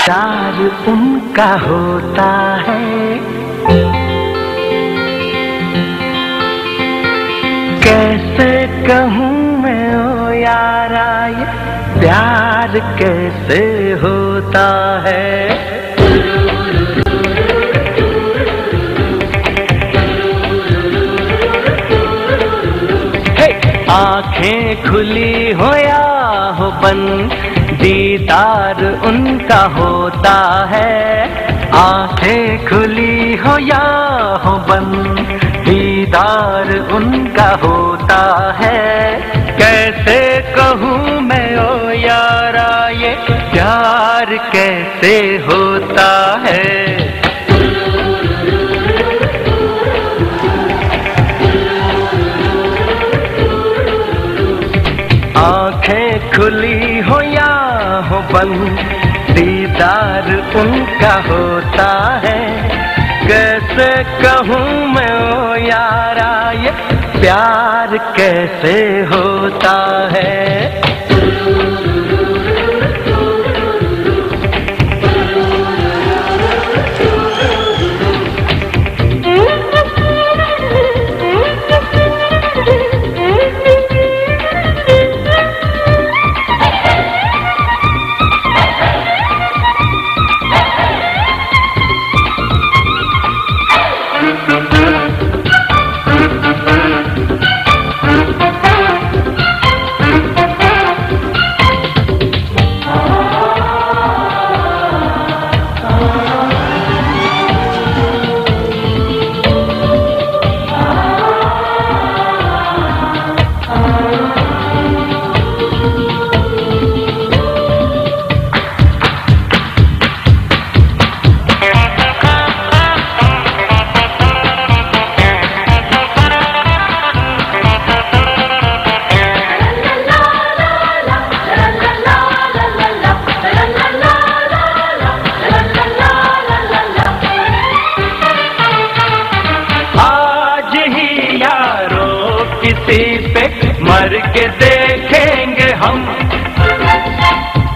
प्यार उनका होता है, कैसे कहूँ मैं ओ यारा ये प्यार कैसे होता है। आंखें खुली हो या हो बंद, दीदार उनका होता है। आंखें खुली हो या हो बंद, दीदार उनका होता है। कैसे कहूँ मैं ओ यारा ये प्यार कैसे होता है। आंखें खुली हो या हो बंद, दीदार उनका होता है। कैसे कहूँ मैं ओ यारा ये प्यार कैसे होता है। किसी पे मर के देखेंगे हम,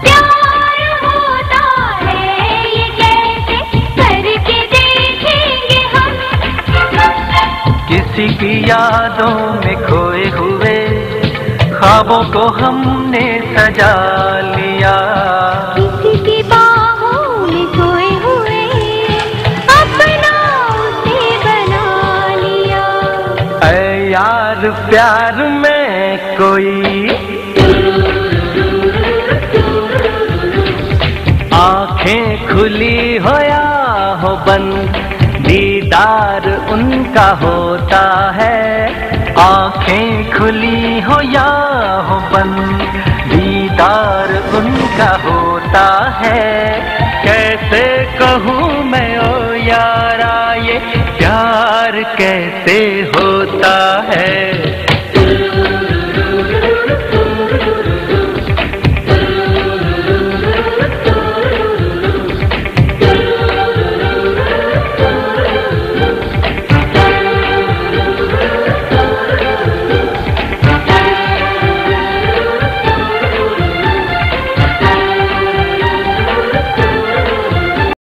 प्यार होता है ये कैसे करके देखेंगे हम। किसी की यादों में खोए हुए ख्वाबों को हमने सजा लिया। किसी की बाहों में खोए हुए अपना उसे बना लिया। ऐ यार प्यार में कोई आंखें खुली हो या हो बंद, दीदार उनका होता है। आंखें खुली हो या हो बंद, दीदार उनका होता है। कैसे कहूँ मैं ओ यारा ये प्यार कैसे होता है।